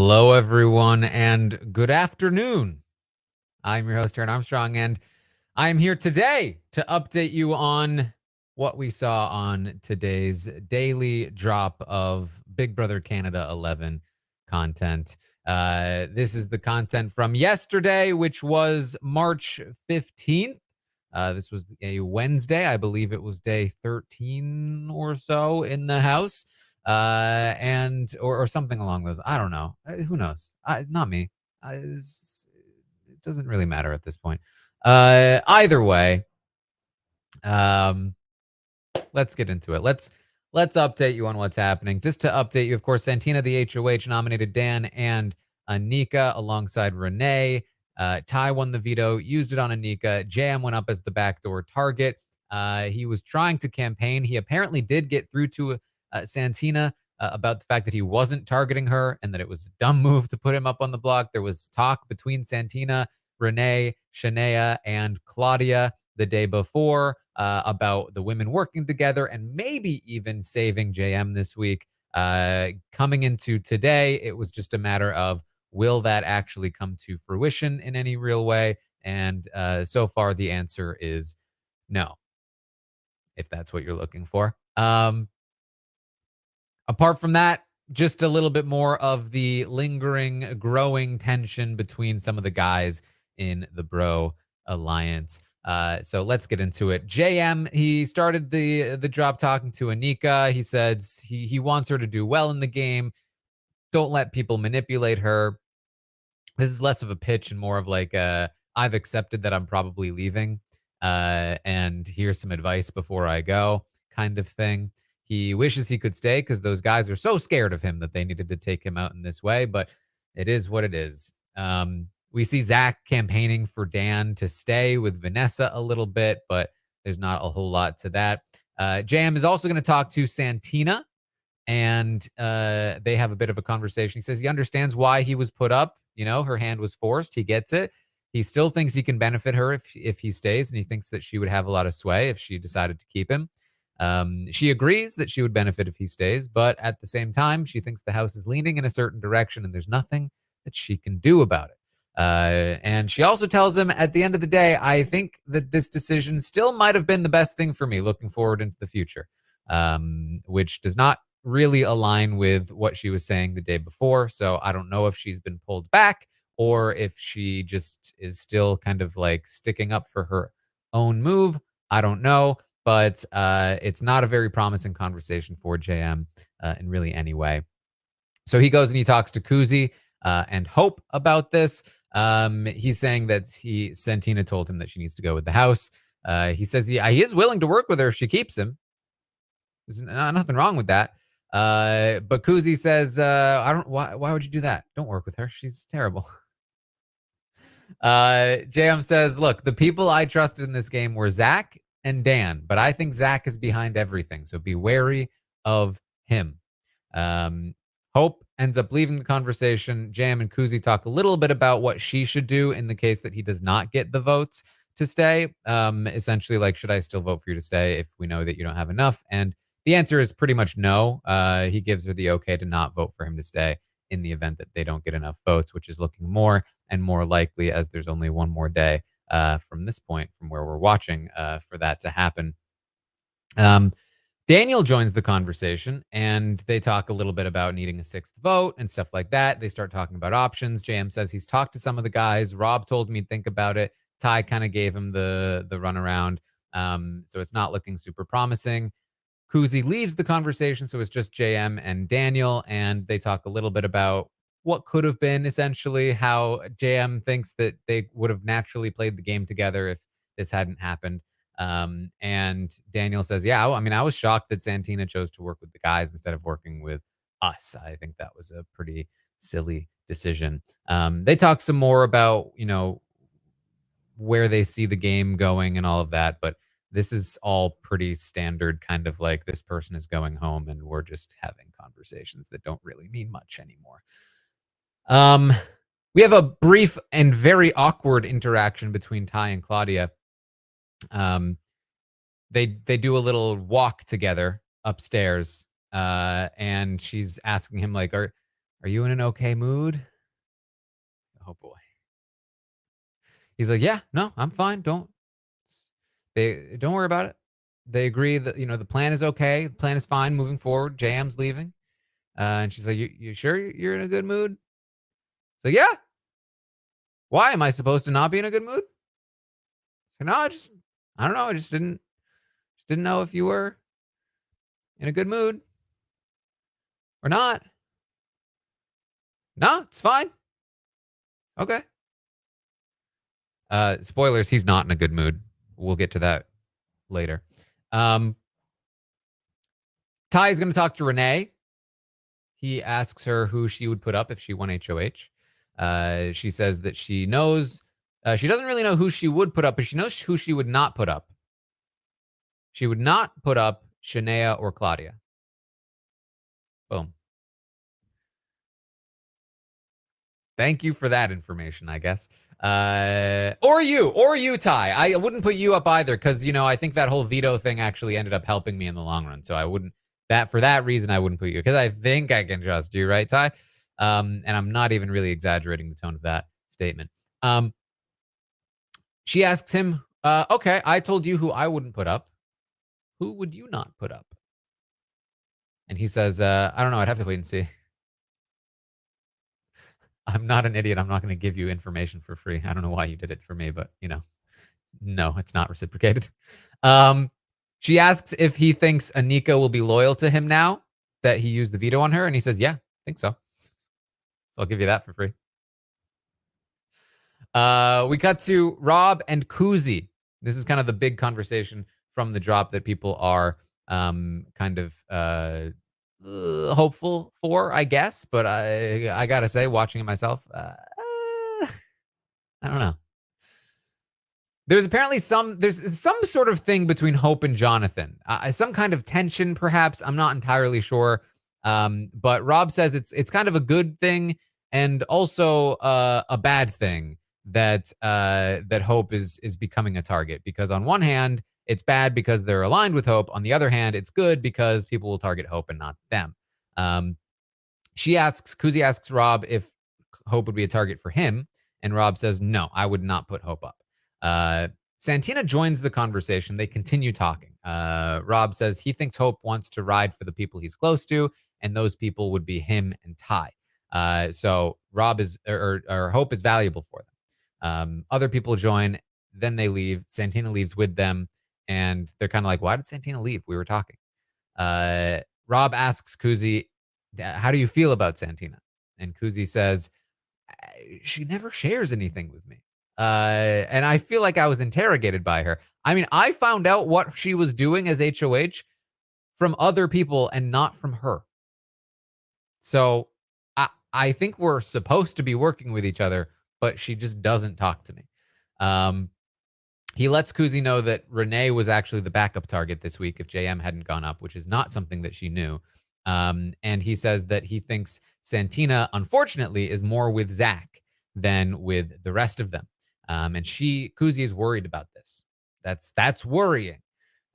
Hello, everyone, and good afternoon. I'm your host, Taran Armstrong, and I'm here today to update you on what we saw on today's daily drop of Big Brother Canada 11 content. This is the content from yesterday, which was March 15th. This was a Wednesday. I believe it was day 13 or so in the house, and or something along those. I don't know. Who knows? Not me. It doesn't really matter at this point. Either way, um, let's get into it. Let's update you on what's happening. Just to update you, of course, Santina the HOH nominated Dan and Anika alongside Renee. Ty won the veto, used it on Anika. JM went up as the backdoor target. He was trying to campaign. He apparently did get through to Santina about the fact that he wasn't targeting her and that it was a dumb move to put him up on the block. There was talk between Santina, Renee, Shania, and Claudia the day before about the women working together and maybe even saving JM this week. Coming into today, it was just a matter of will that actually come to fruition in any real way? And so far, the answer is no, if that's what you're looking for. Apart from that, just a little bit more of the lingering, growing tension between some of the guys in the Bro Alliance. So let's get into it. JM, he started the drop talking to Anika. He said he wants her to do well in the game. Don't let people manipulate her. This is less of a pitch and more of like I've accepted that I'm probably leaving, and here's some advice before I go kind of thing. He wishes he could stay because those guys are so scared of him that they needed to take him out in this way, but it is what it is. We see Zach campaigning for Dan to stay with Vanessa a little bit, but there's not a whole lot to that. JM is also going to talk to Santina, and they have a bit of a conversation. He says he understands why he was put up. You know, her hand was forced. He gets it. He still thinks he can benefit her if he stays, and he thinks that she would have a lot of sway if she decided to keep him. She agrees that she would benefit if he stays, but at the same time, she thinks the house is leaning in a certain direction, and there's nothing that she can do about it. And she also tells him at the end of the day, I think that this decision still might have been the best thing for me looking forward into the future, which does not really align with what she was saying the day before. So I don't know if she's been pulled back or if she just is still kind of like sticking up for her own move. I don't know, but it's not a very promising conversation for JM in really any way. So he goes and he talks to Koozie and Hope about this. He's saying that Santina told him that she needs to go with the house. He says he is willing to work with her if she keeps him. There's nothing wrong with that. But Koozie says, I don't, why would you do that? Don't work with her. She's terrible. JM says, look, the people I trusted in this game were Zach and Dan, but I think Zach is behind everything. So be wary of him. Hope ends up leaving the conversation. JM and Koozie talk a little bit about what she should do in the case that he does not get the votes to stay. Essentially, like, should I still vote for you to stay if we know that you don't have enough? And the answer is pretty much no. He gives her the okay to not vote for him to stay in the event that they don't get enough votes, which is looking more and more likely as there's only one more day from this point, from where we're watching, for that to happen. Daniel joins the conversation, and they talk a little bit about needing a sixth vote and stuff like that. They start talking about options. JM says he's talked to some of the guys. Rob told me to think about it. Ty kind of gave him the runaround. So it's not looking super promising. Koozie leaves the conversation, so it's just JM and Daniel, and they talk a little bit about what could have been, essentially, how JM thinks that they would have naturally played the game together if this hadn't happened. And Daniel says, yeah, I mean, I was shocked that Santina chose to work with the guys instead of working with us. I think that was a pretty silly decision. They talk some more about, you know, where they see the game going and all of that, but this is all pretty standard, kind of like this person is going home and we're just having conversations that don't really mean much anymore. We have a brief and very awkward interaction between Ty and Claudia. They do a little walk together upstairs, and she's asking him like, Are you in an okay mood? Oh boy. He's like, yeah, no, I'm fine. Don't worry about it. They agree that, the plan is okay. The plan is fine moving forward. JM's leaving. And she's like, you sure you're in a good mood? So yeah. Why am I supposed to not be in a good mood? So no, I don't know. I just didn't know if you were in a good mood or not. No, it's fine. Okay. Spoilers, he's not in a good mood. We'll get to that later. Ty is going to talk to Renee. He asks her who she would put up if she won HOH. She says that she knows, she doesn't really know who she would put up, but she knows who she would not put up. She would not put up Shania or Claudia. Boom. Thank you for that information, I guess. Or you, Ty. I wouldn't put you up either because, I think that whole veto thing actually ended up helping me in the long run. So I wouldn't, for that reason, I wouldn't put you because I think I can trust you, right, Ty? And I'm not even really exaggerating the tone of that statement. She asks him, okay, I told you who I wouldn't put up. Who would you not put up? And he says, I don't know. I'd have to wait and see. I'm not an idiot. I'm not going to give you information for free. I don't know why you did it for me, but no, it's not reciprocated. She asks if he thinks Anika will be loyal to him now that he used the veto on her. And he says, yeah, I think so. So I'll give you that for free. We cut to Rob and Koozie. This is kind of the big conversation from the drop that people are kind of hopeful for, I guess. But I gotta say, watching it myself, I don't know. There's some sort of thing between Hope and Jonathan, some kind of tension, perhaps. I'm not entirely sure. But Rob says it's kind of a good thing and also a bad thing that Hope is becoming a target, because on one hand, it's bad because they're aligned with Hope. On the other hand, it's good because people will target Hope and not them. Koozie asks Rob if Hope would be a target for him, and Rob says, no, I would not put Hope up. Santina joins the conversation. They continue talking. Rob says he thinks Hope wants to ride for the people he's close to, and those people would be him and Ty. So Rob is or Hope is valuable for them. Other people join, then they leave. Santina leaves with them, and they're kind of like, why did Santina leave? We were talking. Rob asks Koozie, how do you feel about Santina? And Koozie says, she never shares anything with me. And I feel like I was interrogated by her. I mean, I found out what she was doing as HOH from other people and not from her. So I think we're supposed to be working with each other, but she just doesn't talk to me. He lets Koozie know that Renee was actually the backup target this week if JM hadn't gone up, which is not something that she knew. And he says that he thinks Santina, unfortunately, is more with Zach than with the rest of them. And Koozie is worried about this. That's worrying.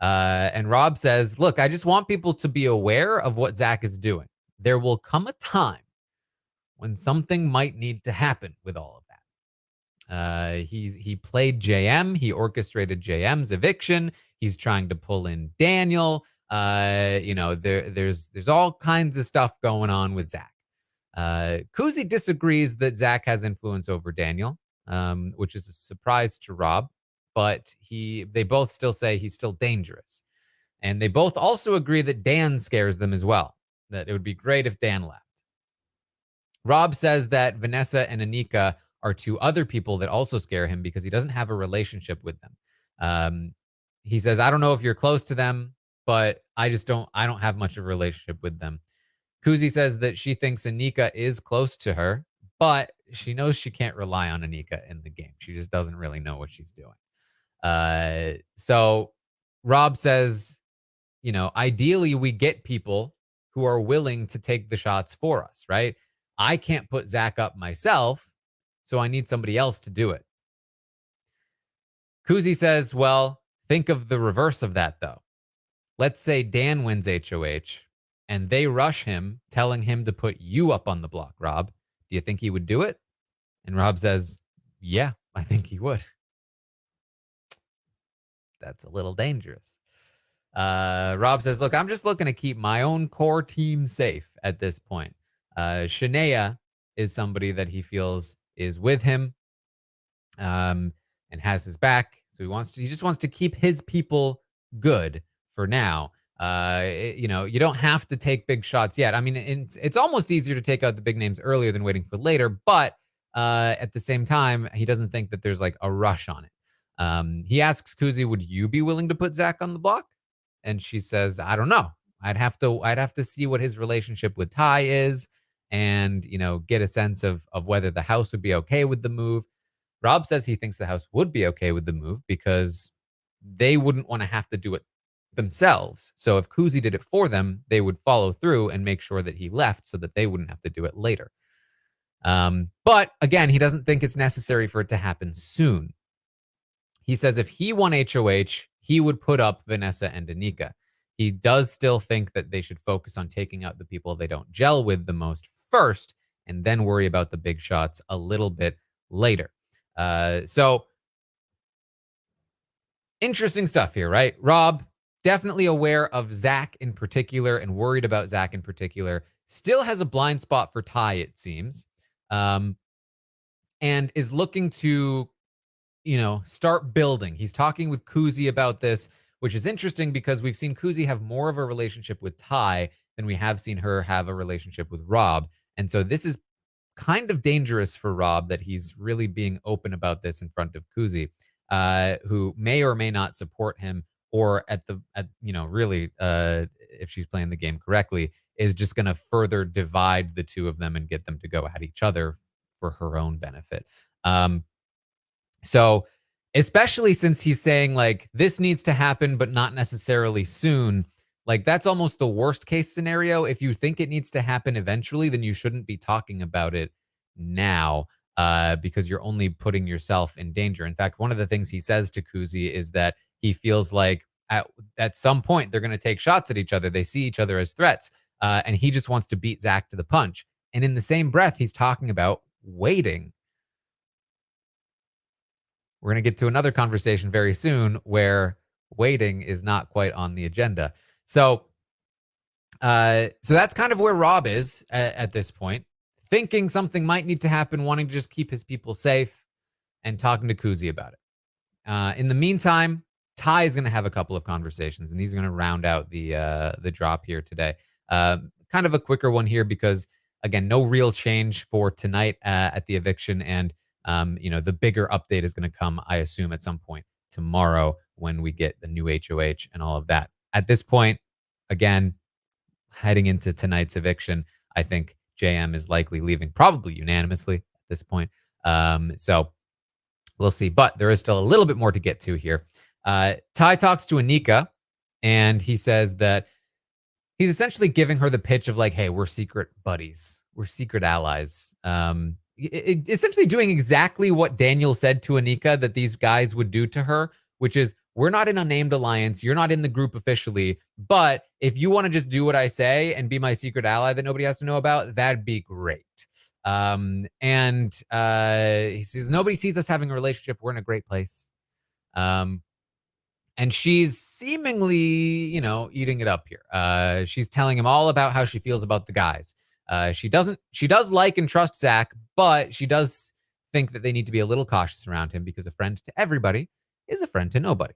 And Rob says, look, I just want people to be aware of what Zach is doing. There will come a time when something might need to happen with all of that. He played JM. He orchestrated JM's eviction. He's trying to pull in Daniel. There's all kinds of stuff going on with Zach. Koozie disagrees that Zach has influence over Daniel, which is a surprise to Rob, but they both still say he's still dangerous. And they both also agree that Dan scares them as well, that it would be great if Dan left. Rob says that Vanessa and Anika are two other people that also scare him because he doesn't have a relationship with them. He says, I don't know if you're close to them, but I don't have much of a relationship with them. Koozie says that she thinks Anika is close to her, but she knows she can't rely on Anika in the game. She just doesn't really know what she's doing. So Rob says, ideally we get people who are willing to take the shots for us, right? I can't put Zach up myself, so I need somebody else to do it. Koozie says, well, think of the reverse of that, though. Let's say Dan wins HOH and they rush him, telling him to put you up on the block, Rob, do you think he would do it? And Rob says, yeah, I think he would. That's a little dangerous. Rob says, look, I'm just looking to keep my own core team safe at this point. Shania is somebody that he feels is with him and has his back. So he just wants to keep his people good for now. You don't have to take big shots yet. I mean, it's almost easier to take out the big names earlier than waiting for later, but at the same time, he doesn't think that there's like a rush on it. He asks Koozie, would you be willing to put Zach on the block? And she says, I don't know. I'd have to see what his relationship with Ty is and, get a sense of whether the house would be okay with the move. Rob says he thinks the house would be okay with the move because they wouldn't want to have to do it themselves. So if Koozie did it for them, they would follow through and make sure that he left so that they wouldn't have to do it later. But again, he doesn't think it's necessary for it to happen soon. He says if he won HOH, he would put up Vanessa and Anika. He does still think that they should focus on taking out the people they don't gel with the most first, and then worry about the big shots a little bit later. So interesting stuff here, right? Rob, definitely aware of Zach in particular and worried about Zach in particular. Still has a blind spot for Ty, it seems, and is looking to start building. He's talking with Koozie about this, which is interesting because we've seen Koozie have more of a relationship with Ty than we have seen her have a relationship with Rob. And so this is kind of dangerous for Rob that he's really being open about this in front of Koozie, who may or may not support him, or really, if she's playing the game correctly, is just going to further divide the two of them and get them to go at each other for her own benefit. So especially since he's saying like this needs to happen, but not necessarily soon. Like that's almost the worst case scenario. If you think it needs to happen eventually, then you shouldn't be talking about it now because you're only putting yourself in danger. In fact, one of the things he says to Koozie is that he feels like at some point they're going to take shots at each other. They see each other as threats, and he just wants to beat Zach to the punch. And in the same breath, he's talking about waiting. We're going to get to another conversation very soon where waiting is not quite on the agenda. So that's kind of where Rob is at this point, thinking something might need to happen, wanting to just keep his people safe, and talking to Koozie about it. In the meantime, Ty is going to have a couple of conversations, and these are going to round out the drop here today. Kind of a quicker one here because, again, no real change for tonight at the eviction, and the bigger update is going to come, I assume, at some point tomorrow when we get the new HOH and all of that. At this point, again, heading into tonight's eviction, I think JM is likely leaving, probably unanimously at this point. So we'll see. But there is still a little bit more to get to here. Ty talks to Anika, and he says that he's essentially giving her the pitch of like, hey, we're secret buddies. We're secret allies. Essentially doing exactly what Daniel said to Anika that these guys would do to her, which is, we're not in a named alliance. You're not in the group officially. But if you want to just do what I say and be my secret ally that nobody has to know about, that'd be great. And he says, nobody sees us having a relationship. We're in a great place. And she's seemingly, eating it up here. She's telling him all about how she feels about the guys. She does like and trust Zach, but she does think that they need to be a little cautious around him because a friend to everybody is a friend to nobody.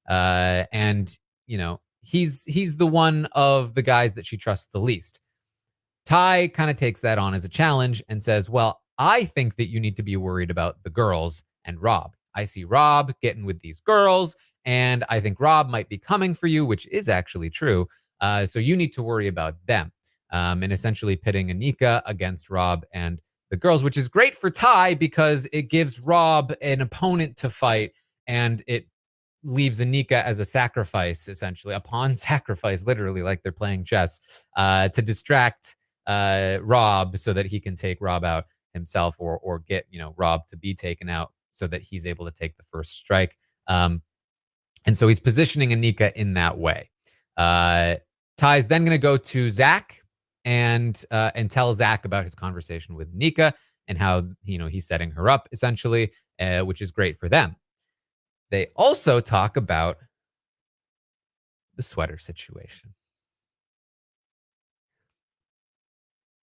And he's the one of the guys that she trusts the least. Ty kind of takes that on as a challenge and says, well, I think that you need to be worried about the girls and Rob. I see Rob getting with these girls, and I think Rob might be coming for you, which is actually true. So you need to worry about them. And essentially pitting Anika against Rob and the girls, which is great for Ty because it gives Rob an opponent to fight, and it leaves Anika as a sacrifice, essentially, a pawn sacrifice, literally, like they're playing chess, to distract Rob so that he can take Rob out himself, or get Rob to be taken out so that he's able to take the first strike. And so he's positioning Anika in that way. Ty's then going to go to Zach and tell Zach about his conversation with Nika and how he's setting her up essentially, which is great for them. They also talk about the sweater situation.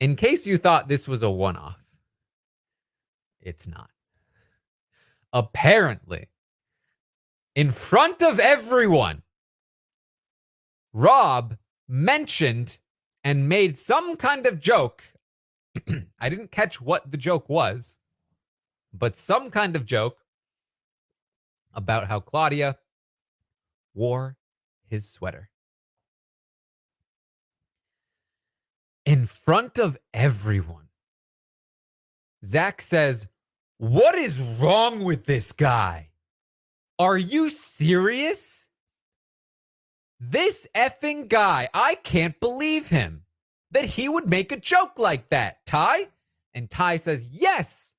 In case you thought this was a one-off, it's not. Apparently, in front of everyone, Rob mentioned and made some kind of joke. I didn't catch what the joke was, but some kind of joke about how Claudia wore his sweater. In front of everyone. Zach says, "What is wrong with this guy? Are you serious? This effing guy, I can't believe him that he would make a joke like that, Ty." And Ty says, "Yes.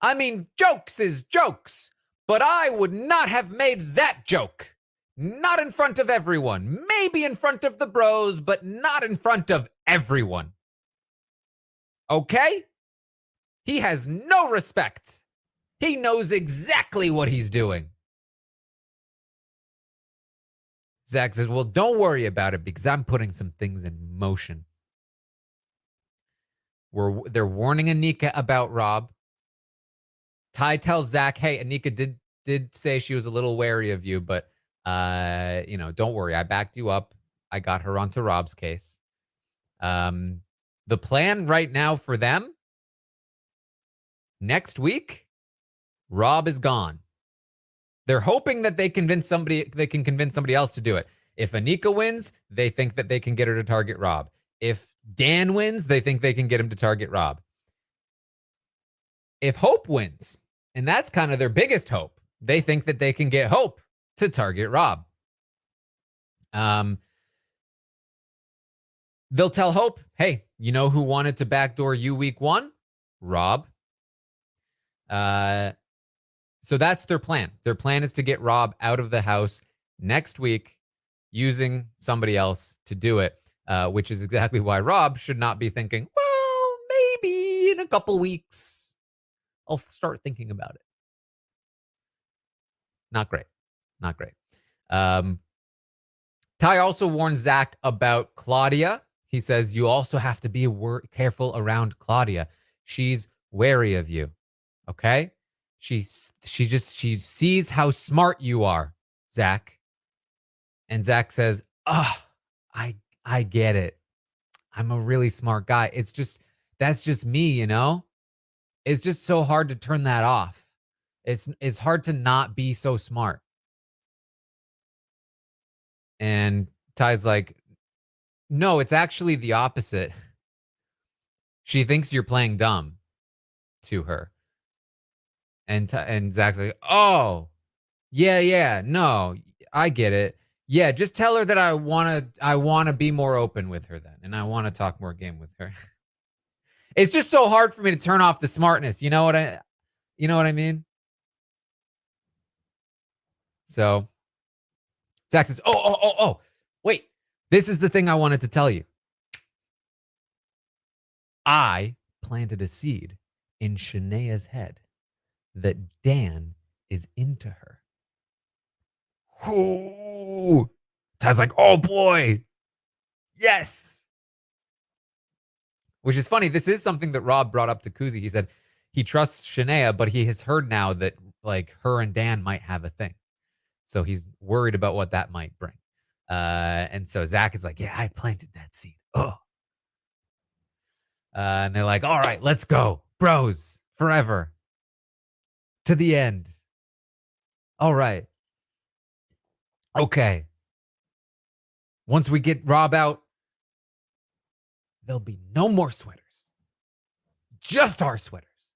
I mean, jokes is jokes, but I would not have made that joke. Not in front of everyone. Maybe in front of the bros, but not in front of everyone. Okay? He has no respect. He knows exactly what he's doing." Zach says, "Well, don't worry about it because I'm putting some things in motion." They're warning Anika about Rob. Ty tells Zach, "Hey, Anika did say she was a little wary of you, but don't worry. I backed you up. I got her onto Rob's case." The plan right now for them, next week, Rob is gone. They're hoping that they can convince somebody else to do it. If Anika wins, they think that they can get her to target Rob. If Dan wins, they think they can get him to target Rob. If Hope wins, and that's kind of their biggest hope, they think that they can get Hope to target Rob. They'll tell Hope, "Hey, you know who wanted to backdoor you week 1? Rob." So that's their plan. Their plan is to get Rob out of the house next week using somebody else to do it, which is exactly why Rob should not be thinking, "Well, maybe in a couple weeks, I'll start thinking about it." Not great. Not great. Ty also warns Zach about Claudia. He says, "You also have to be careful around Claudia. She's wary of you. Okay? She sees how smart you are, Zach." And Zach says, "Oh, I get it. I'm a really smart guy. That's just me, It's just so hard to turn that off. It's hard to not be so smart." And Ty's like, "No, it's actually the opposite. She thinks you're playing dumb to her." And Zach's like, "Oh, yeah, no, I get it. Yeah, just tell her that I wanna be more open with her then, and I wanna talk more game with her." It's just so hard for me to turn off the smartness. You know what I mean? So Zach says, "Oh, wait. This is the thing I wanted to tell you. I planted a seed in Shanea's head that Dan is into her." Ooh. Ty's like, "Oh boy. Yes." Which is funny. This is something that Rob brought up to Koozie. He said he trusts Shania, but he has heard now that like her and Dan might have a thing. So he's worried about what that might bring. And so Zach is like, "Yeah, I planted that seed." Oh. And they're like, "All right, let's go. Bros, forever. To the end. All right. Okay. Once we get Rob out, there'll be no more sweaters. Just our sweaters."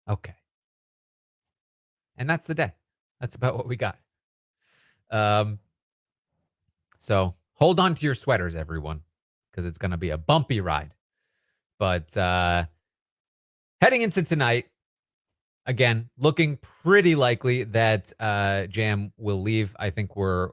Okay. And that's the day. That's about what we got. So hold on to your sweaters, everyone, because it's going to be a bumpy ride. But heading into tonight, again, looking pretty likely that Jam will leave. I think we're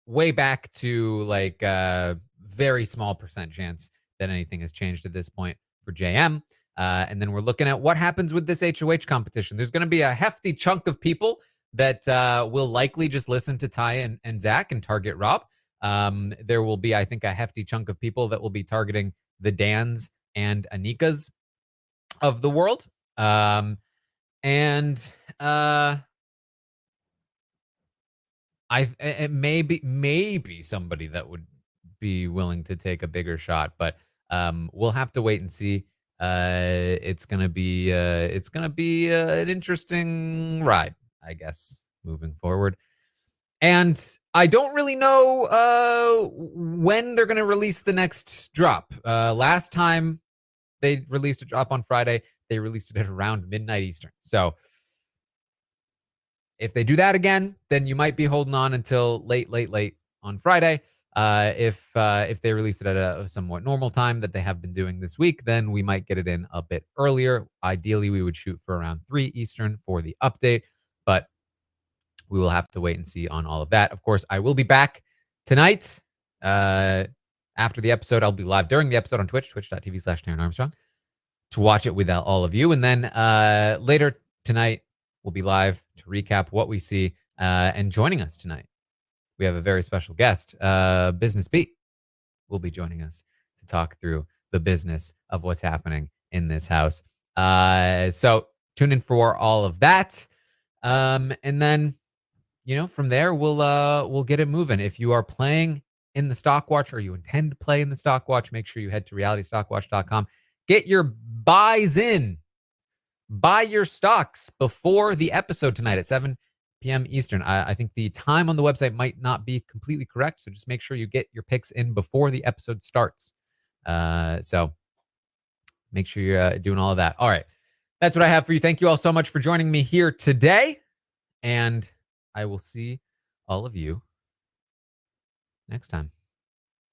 way back to like a very small percent chance that anything has changed at this point for JM. And then we're looking at what happens with this HOH competition. There's going to be a hefty chunk of people that will likely just listen to Ty and Zach and target Rob. There will be, I think, a hefty chunk of people that will be targeting the Dans and Anikas of the world. And it maybe somebody that would be willing to take a bigger shot, but we'll have to wait and see. It's gonna be an interesting ride, I guess, moving forward. And I don't really know when they're gonna release the next drop. Last time they released a drop on Friday, they released it at around midnight Eastern. So if they do that again, then you might be holding on until late on Friday. If they release it at a somewhat normal time that they have been doing this week, then we might get it in a bit earlier. Ideally, we would shoot for around 3 Eastern for the update, but we will have to wait and see on all of that. Of course, I will be back tonight. After the episode, I'll be live during the episode on Twitch, twitch.tv/Taran Armstrong, to watch it with all of you. And then later tonight, we'll be live to recap what we see. And joining us tonight, we have a very special guest. Business Beat will be joining us to talk through the business of what's happening in this house. So tune in for all of that. And then, from there, we'll get it moving. If you are playing in the stock watch or you intend to play in the stock watch, make sure you head to realitystockwatch.com. Get your buys in. Buy your stocks before the episode tonight at 7 p.m. Eastern. I think the time on the website might not be completely correct, so just make sure you get your picks in before the episode starts. So make sure you're doing all of that. All right. That's what I have for you. Thank you all so much for joining me here today, and I will see all of you next time.